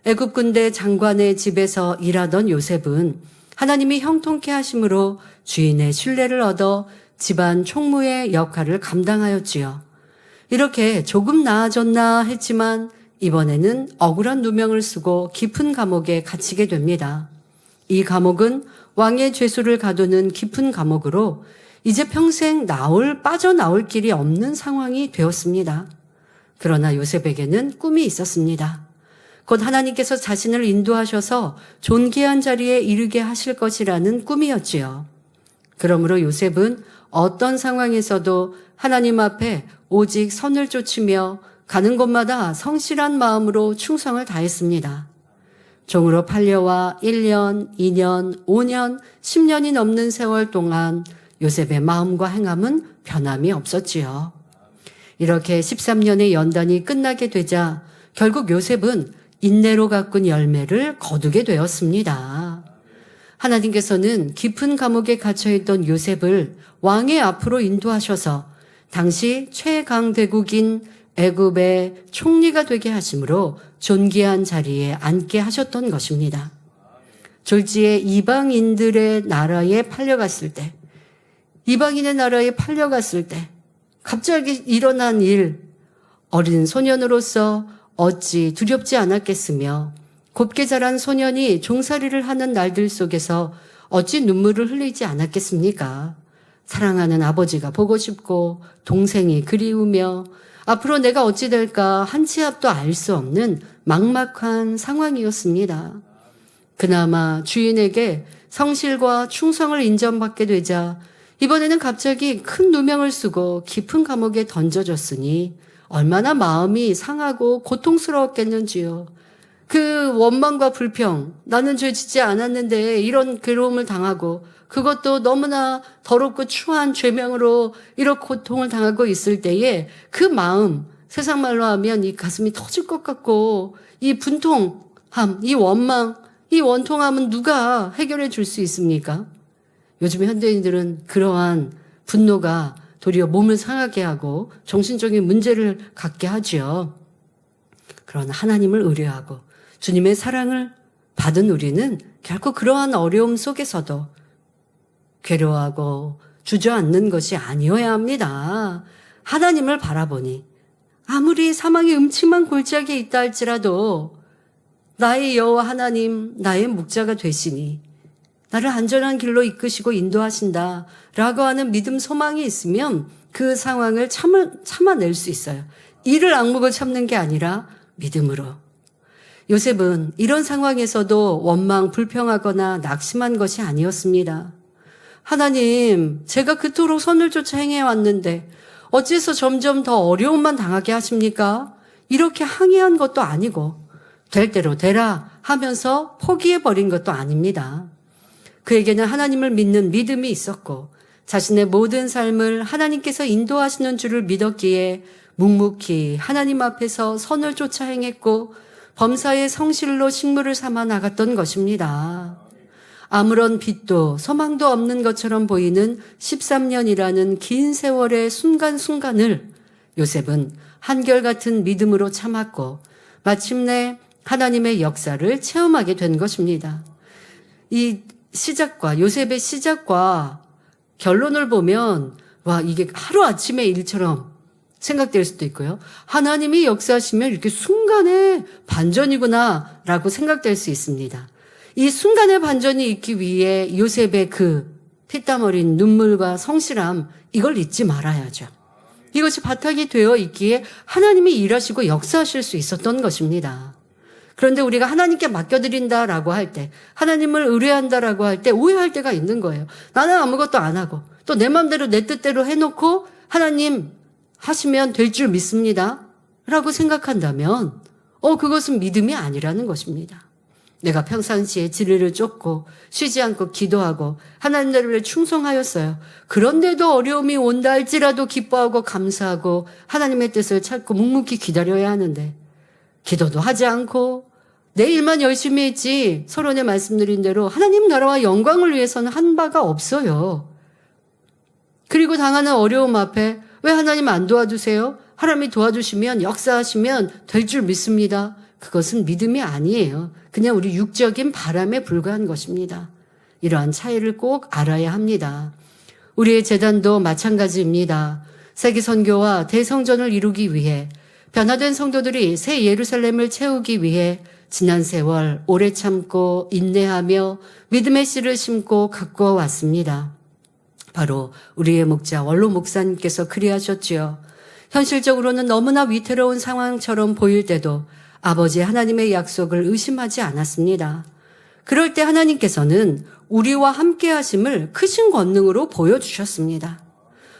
Speaker 2: 애굽 군대 장관의 집에서 일하던 요셉은 하나님이 형통케 하심으로 주인의 신뢰를 얻어 집안 총무의 역할을 감당하였지요. 이렇게 조금 나아졌나 했지만 이번에는 억울한 누명을 쓰고 깊은 감옥에 갇히게 됩니다. 이 감옥은 왕의 죄수를 가두는 깊은 감옥으로 이제 평생 빠져나올 길이 없는 상황이 되었습니다. 그러나 요셉에게는 꿈이 있었습니다. 곧 하나님께서 자신을 인도하셔서 존귀한 자리에 이르게 하실 것이라는 꿈이었지요. 그러므로 요셉은 어떤 상황에서도 하나님 앞에 오직 선을 쫓으며 가는 곳마다 성실한 마음으로 충성을 다했습니다. 종으로 팔려와 1년, 2년, 5년, 10년이 넘는 세월 동안 요셉의 마음과 행함은 변함이 없었지요. 이렇게 13년의 연단이 끝나게 되자 결국 요셉은 인내로 가꾼 열매를 거두게 되었습니다. 하나님께서는 깊은 감옥에 갇혀있던 요셉을 왕의 앞으로 인도하셔서 당시 최강대국인 애굽의 총리가 되게 하심으로 존귀한 자리에 앉게 하셨던 것입니다. 졸지에 이방인들의 나라에 팔려갔을 때, 이방인의 나라에 팔려갔을 때 갑자기 일어난 일, 어린 소년으로서 어찌 두렵지 않았겠으며 곱게 자란 소년이 종살이를 하는 날들 속에서 어찌 눈물을 흘리지 않았겠습니까? 사랑하는 아버지가 보고 싶고 동생이 그리우며 앞으로 내가 어찌 될까 한 치 앞도 알 수 없는 막막한 상황이었습니다. 그나마 주인에게 성실과 충성을 인정받게 되자 이번에는 갑자기 큰 누명을 쓰고 깊은 감옥에 던져졌으니 얼마나 마음이 상하고 고통스러웠겠는지요. 그 원망과 불평, 나는 죄 짓지 않았는데 이런 괴로움을 당하고 그것도 너무나 더럽고 추한 죄명으로 이런 고통을 당하고 있을 때에 그 마음, 세상 말로 하면 이 가슴이 터질 것 같고 이 분통함, 이 원망, 이 원통함은 누가 해결해 줄 수 있습니까? 요즘 현대인들은 그러한 분노가 도리어 몸을 상하게 하고 정신적인 문제를 갖게 하지요. 그러나 하나님을 의뢰하고 주님의 사랑을 받은 우리는 결코 그러한 어려움 속에서도 괴로워하고 주저앉는 것이 아니어야 합니다. 하나님을 바라보니 아무리 사망의 음침한 골짜기에 있다 할지라도 나의 여호와 하나님, 나의 목자가 되시니 나를 안전한 길로 이끄시고 인도하신다 라고 하는 믿음, 소망이 있으면 그 상황을 참아낼 수 있어요. 이를 악물고 참는 게 아니라 믿음으로. 요셉은 이런 상황에서도 원망, 불평하거나 낙심한 것이 아니었습니다. 하나님, 제가 그토록 선을 쫓아 행해왔는데 어째서 점점 더 어려움만 당하게 하십니까? 이렇게 항의한 것도 아니고 될 대로 되라 하면서 포기해버린 것도 아닙니다. 그에게는 하나님을 믿는 믿음이 있었고 자신의 모든 삶을 하나님께서 인도하시는 줄을 믿었기에 묵묵히 하나님 앞에서 선을 쫓아 행했고 범사의 성실로 식물을 삼아 나갔던 것입니다. 아무런 빛도 소망도 없는 것처럼 보이는 13년이라는 긴 세월의 순간순간을 요셉은 한결같은 믿음으로 참았고 마침내 하나님의 역사를 체험하게 된 것입니다. 이 시작과 요셉의 시작과 결론을 보면 와, 이게 하루아침의 일처럼 생각될 수도 있고요. 하나님이 역사하시면 이렇게 순간의 반전이구나 라고 생각될 수 있습니다. 이 순간의 반전이 있기 위해 요셉의 그 피땀 어린 눈물과 성실함, 이걸 잊지 말아야죠. 이것이 바탕이 되어 있기에 하나님이 일하시고 역사하실 수 있었던 것입니다. 그런데 우리가 하나님께 맡겨드린다라고 할 때, 하나님을 의뢰한다라고 할 때 오해할 때가 있는 거예요. 나는 아무것도 안 하고 또 내 마음대로 내 뜻대로 해놓고 하나님 하시면 될 줄 믿습니다 라고 생각한다면 그것은 믿음이 아니라는 것입니다. 내가 평상시에 진리를 쫓고 쉬지 않고 기도하고 하나님을 충성하였어요. 그런데도 어려움이 온다 할지라도 기뻐하고 감사하고 하나님의 뜻을 찾고 묵묵히 기다려야 하는데 기도도 하지 않고 내 일만 열심히 했지 서론에 말씀드린 대로 하나님 나라와 영광을 위해서는 한 바가 없어요. 그리고 당하는 어려움 앞에 왜 하나님 안 도와주세요? 하나님이 도와주시면 역사하시면 될 줄 믿습니다. 그것은 믿음이 아니에요. 그냥 우리 육적인 바람에 불과한 것입니다. 이러한 차이를 꼭 알아야 합니다. 우리의 재단도 마찬가지입니다. 세계 선교와 대성전을 이루기 위해 변화된 성도들이 새 예루살렘을 채우기 위해 지난 세월 오래 참고 인내하며 믿음의 씨를 심고 가꾸어 왔습니다. 바로 우리의 목자 원로 목사님께서 그리하셨지요. 현실적으로는 너무나 위태로운 상황처럼 보일 때도 아버지 하나님의 약속을 의심하지 않았습니다. 그럴 때 하나님께서는 우리와 함께 하심을 크신 권능으로 보여주셨습니다.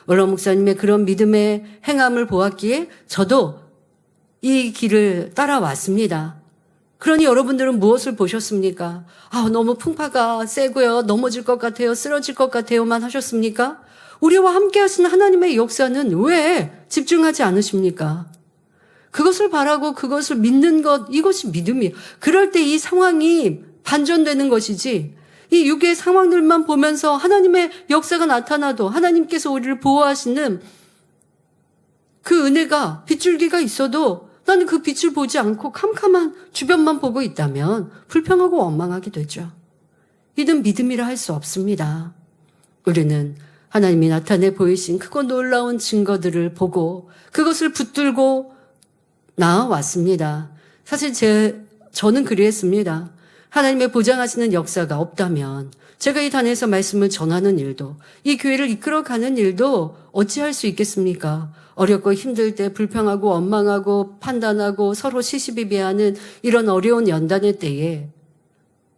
Speaker 2: 원로 목사님의 그런 믿음의 행함을 보았기에 저도 이 길을 따라왔습니다. 그러니 여러분들은 무엇을 보셨습니까? 너무 풍파가 세고요. 넘어질 것 같아요. 쓰러질 것 같아요만 하셨습니까? 우리와 함께 하시는 하나님의 역사는 왜 집중하지 않으십니까? 그것을 바라고 그것을 믿는 것, 이것이 믿음이에요. 그럴 때 이 상황이 반전되는 것이지 이 육의 상황들만 보면서 하나님의 역사가 나타나도 하나님께서 우리를 보호하시는 그 은혜가 빗줄기가 있어도 나는 그 빛을 보지 않고 캄캄한 주변만 보고 있다면 불평하고 원망하게 되죠. 이는 믿음이라 할 수 없습니다. 우리는 하나님이 나타내 보이신 크고 놀라운 증거들을 보고 그것을 붙들고 나아왔습니다. 사실 저는 그리했습니다. 하나님의 보장하시는 역사가 없다면 제가 이 단에서 말씀을 전하는 일도 이 교회를 이끌어가는 일도 어찌할 수 있겠습니까? 어렵고 힘들 때 불평하고 원망하고 판단하고 서로 시시비비하는 이런 어려운 연단의 때에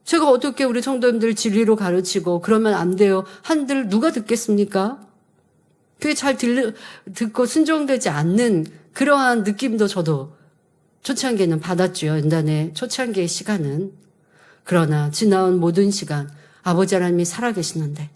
Speaker 2: 제가 어떻게 우리 성도님들 진리로 가르치고 그러면 안 돼요. 한들 누가 듣겠습니까? 그게 잘 듣고 순종되지 않는 그러한 느낌도 저도 초창기에는 받았죠. 연단의 초창기의 시간은. 그러나 지나온 모든 시간 아버지 하나님이 살아계시는데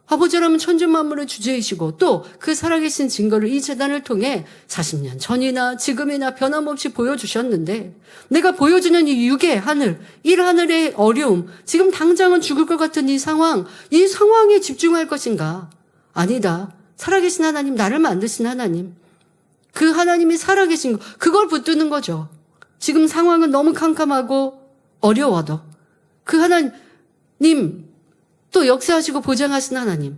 Speaker 2: 아버지 하나님은 천지만물의 주제이시고 또 그 살아계신 증거를 이 재단을 통해 40년 전이나 지금이나 변함없이 보여주셨는데 내가 보여주는 이 육의 하늘, 이 하늘의 어려움, 지금 당장은 죽을 것 같은 이 상황에 집중할 것인가? 아니다. 살아계신 하나님, 나를 만드신 하나님, 그 하나님이 살아계신 거, 그걸 붙드는 거죠. 지금 상황은 너무 캄캄하고 어려워도 그 하나님, 또 역사하시고 보장하신 하나님,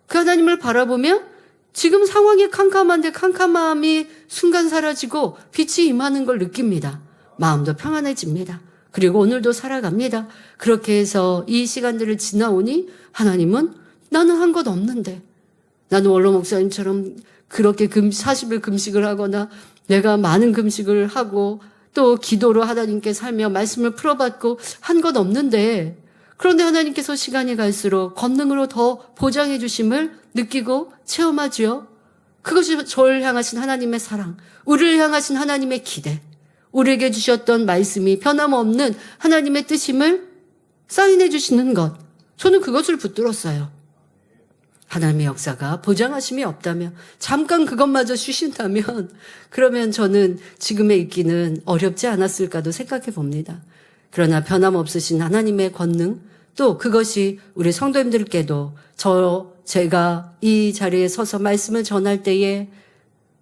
Speaker 2: 그 하나님을 바라보면 지금 상황이 캄캄한데 캄캄함이 순간 사라지고 빛이 임하는 걸 느낍니다. 마음도 평안해집니다. 그리고 오늘도 살아갑니다. 그렇게 해서 이 시간들을 지나오니 하나님은 나는 한 것 없는데, 나는 원로 목사님처럼 그렇게 40일 금식을 하거나 내가 많은 금식을 하고 또 기도로 하나님께 살며 말씀을 풀어받고 한 것 없는데, 그런데 하나님께서 시간이 갈수록 권능으로 더 보장해 주심을 느끼고 체험하지요. 그것이 저를 향하신 하나님의 사랑, 우리를 향하신 하나님의 기대, 우리에게 주셨던 말씀이 변함없는 하나님의 뜻임을 사인해 주시는 것, 저는 그것을 붙들었어요. 하나님의 역사가 보장하심이 없다면, 잠깐 그것마저 쉬신다면, 그러면 저는 지금의 있기는 어렵지 않았을까도 생각해 봅니다. 그러나 변함없으신 하나님의 권능, 또 그것이 우리 성도님들께도 제가 이 자리에 서서 말씀을 전할 때에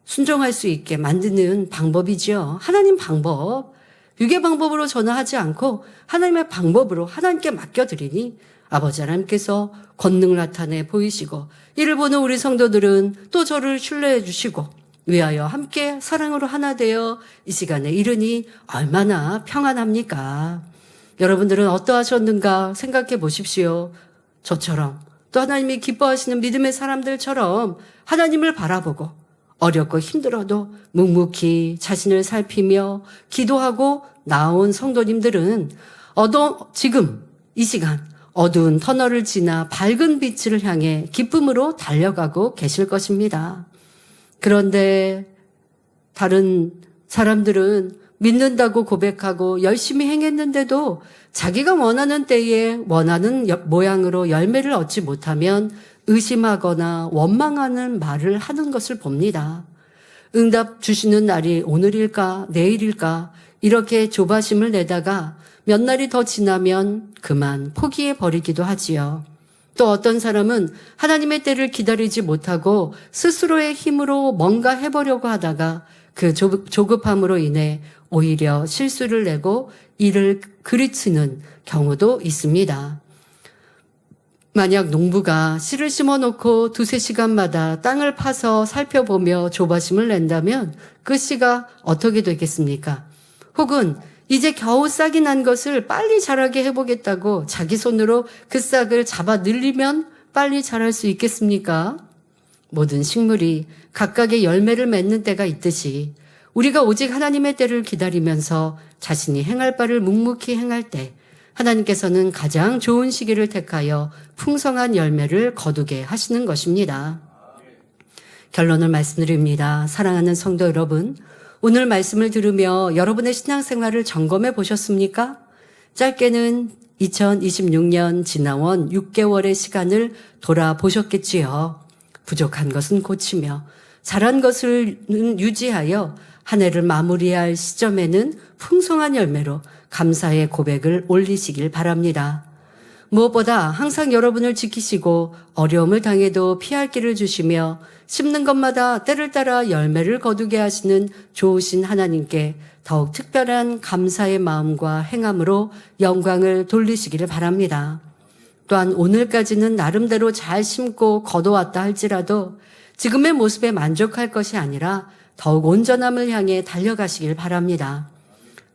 Speaker 2: 순종할 수 있게 만드는 방법이지요. 하나님 방법, 육의 방법으로 전하지 않고 하나님의 방법으로 하나님께 맡겨드리니 아버지 하나님께서 권능을 나타내 보이시고, 이를 보는 우리 성도들은 또 저를 신뢰해 주시고 위하여 함께 사랑으로 하나 되어 이 시간에 이르니 얼마나 평안합니까? 여러분들은 어떠하셨는가 생각해 보십시오. 저처럼 또 하나님이 기뻐하시는 믿음의 사람들처럼 하나님을 바라보고 어렵고 힘들어도 묵묵히 자신을 살피며 기도하고 나온 성도님들은 지금 이 시간 어두운 터널을 지나 밝은 빛을 향해 기쁨으로 달려가고 계실 것입니다. 그런데 다른 사람들은 믿는다고 고백하고 열심히 행했는데도 자기가 원하는 때에 원하는 모양으로 열매를 얻지 못하면 의심하거나 원망하는 말을 하는 것을 봅니다. 응답 주시는 날이 오늘일까 내일일까 이렇게 조바심을 내다가 몇 날이 더 지나면 그만 포기해 버리기도 하지요. 또 어떤 사람은 하나님의 때를 기다리지 못하고 스스로의 힘으로 뭔가 해보려고 하다가 그 조급함으로 인해 오히려 실수를 내고 이를 그르치는 경우도 있습니다. 만약 농부가 씨를 심어놓고 2-3시간마다 땅을 파서 살펴보며 조바심을 낸다면 그 씨가 어떻게 되겠습니까? 혹은 이제 겨우 싹이 난 것을 빨리 자라게 해보겠다고 자기 손으로 그 싹을 잡아 늘리면 빨리 자랄 수 있겠습니까? 모든 식물이 각각의 열매를 맺는 때가 있듯이 우리가 오직 하나님의 때를 기다리면서 자신이 행할 바를 묵묵히 행할 때 하나님께서는 가장 좋은 시기를 택하여 풍성한 열매를 거두게 하시는 것입니다. 결론을 말씀드립니다. 사랑하는 성도 여러분, 오늘 말씀을 들으며 여러분의 신앙생활을 점검해 보셨습니까? 짧게는 2026년 지나온 6개월의 시간을 돌아보셨겠지요. 부족한 것은 고치며 잘한 것을 유지하여 한 해를 마무리할 시점에는 풍성한 열매로 감사의 고백을 올리시길 바랍니다. 무엇보다 항상 여러분을 지키시고 어려움을 당해도 피할 길을 주시며 심는 것마다 때를 따라 열매를 거두게 하시는 좋으신 하나님께 더욱 특별한 감사의 마음과 행함으로 영광을 돌리시기를 바랍니다. 또한 오늘까지는 나름대로 잘 심고 거둬왔다 할지라도 지금의 모습에 만족할 것이 아니라 더욱 온전함을 향해 달려가시길 바랍니다.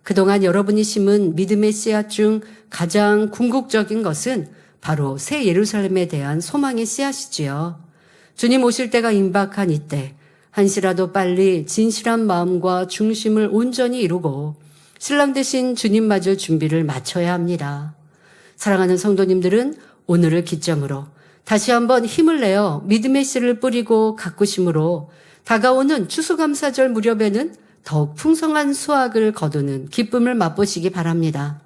Speaker 2: 그동안 여러분이 심은 믿음의 씨앗 중 가장 궁극적인 것은 바로 새 예루살렘에 대한 소망의 씨앗이지요. 주님 오실 때가 임박한 이때 한시라도 빨리 진실한 마음과 중심을 온전히 이루고 신랑 되신 주님 맞을 준비를 마쳐야 합니다. 사랑하는 성도님들은 오늘을 기점으로 다시 한번 힘을 내어 믿음의 씨를 뿌리고 가꾸심으로 다가오는 추수감사절 무렵에는 더욱 풍성한 수확을 거두는 기쁨을 맛보시기 바랍니다.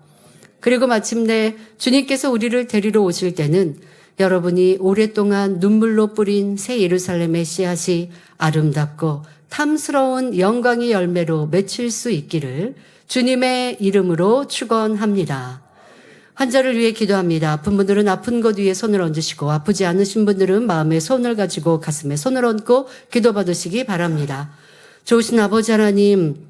Speaker 2: 그리고 마침내 주님께서 우리를 데리러 오실 때는 여러분이 오랫동안 눈물로 뿌린 새 예루살렘의 씨앗이 아름답고 탐스러운 영광의 열매로 맺힐 수 있기를 주님의 이름으로 축원합니다. 환자를 위해 기도합니다. 아픈 분들은 아픈 것 위에 손을 얹으시고 아프지 않으신 분들은 마음에 손을 가지고 가슴에 손을 얹고 기도받으시기 바랍니다. 좋으신 아버지 하나님,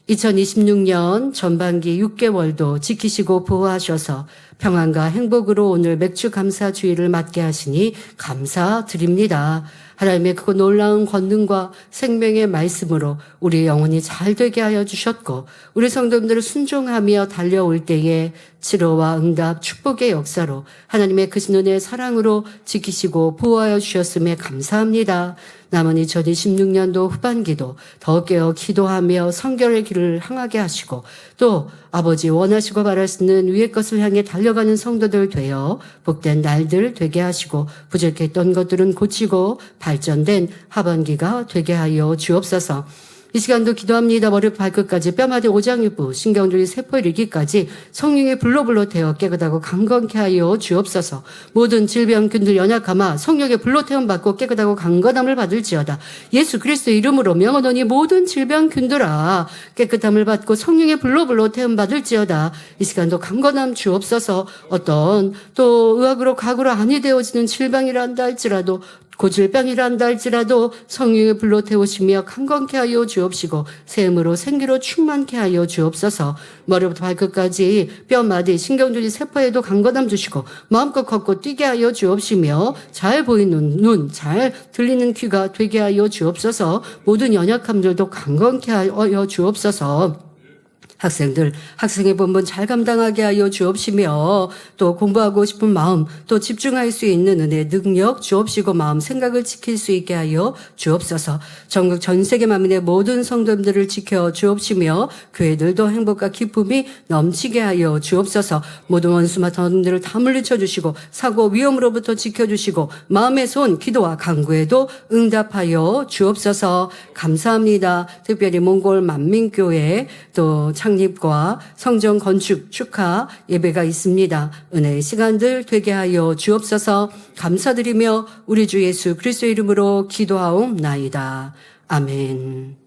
Speaker 2: 2026년 전반기 6개월도 지키시고 보호하셔서 평안과 행복으로 오늘 맥주 감사 주일을 맞게 하시니 감사드립니다. 하나님의 크고 놀라운 권능과 생명의 말씀으로 우리 영혼이 잘 되게 하여 주셨고 우리 성도님들을 순종하며 달려올 때에 치료와 응답, 축복의 역사로 하나님의 크신 은혜의 사랑으로 지키시고 보호하여 주셨음에 감사합니다. 남은 2026년도 후반기도 더 깨어 기도하며 성결의 길을 향하게 하시고 또 아버지 원하시고 바라시는 위의 것을 향해 달려가는 성도들 되어 복된 날들 되게 하시고 부족했던 것들은 고치고 발전된 하반기가 되게 하여 주옵소서. 이 시간도 기도합니다. 머리 발끝까지 뼈마디 오장육부 신경줄이 세포 이르기까지 성령의 불로 태워 깨끗하고 강건케 하여 주옵소서. 모든 질병균들 연약함아 성령의 불로 태움받고 깨끗하고 강건함을 받을지어다. 예수 그리스도의 이름으로 명하노니 모든 질병균들아 깨끗함을 받고 성령의 불로 태움받을지어다. 이 시간도 강건함 주옵소서. 어떤 또 의학으로 과거로 아니 되어지는 질병이라 한다 할지라도 고질병이라 한다 할지라도 성령의 불로 태우시며 강건케 하여 주옵시고 샘으로 생기로 충만케 하여 주옵소서. 머리부터 발끝까지 뼈마디 신경줄이 세포에도 강건함 주시고 마음껏 걷고 뛰게 하여 주옵시며 잘 보이는 눈, 잘 들리는 귀가 되게 하여 주옵소서. 모든 연약함들도 강건케 하여 주옵소서. 학생들 학생의 본분 잘 감당하게 하여 주옵시며 또 공부하고 싶은 마음 또 집중할 수 있는 은혜 능력 주옵시고 마음 생각을 지킬 수 있게 하여 주옵소서. 전국 전 세계 만민의 모든 성도님들을 지켜 주옵시며 교회들도 행복과 기쁨이 넘치게 하여 주옵소서. 모든 원수마 더님들을 다 물리쳐 주시고 사고 위험으로부터 지켜주시고 마음의 손 기도와 간구에도 응답하여 주옵소서. 감사합니다. 특별히 몽골 만민교회 또 창립과 성전 건축 축하 예배가 있습니다. 은혜의 시간들 되게 하여 주옵소서. 감사드리며 우리 주 예수 그리스도의 이름으로 기도하옵나이다. 아멘.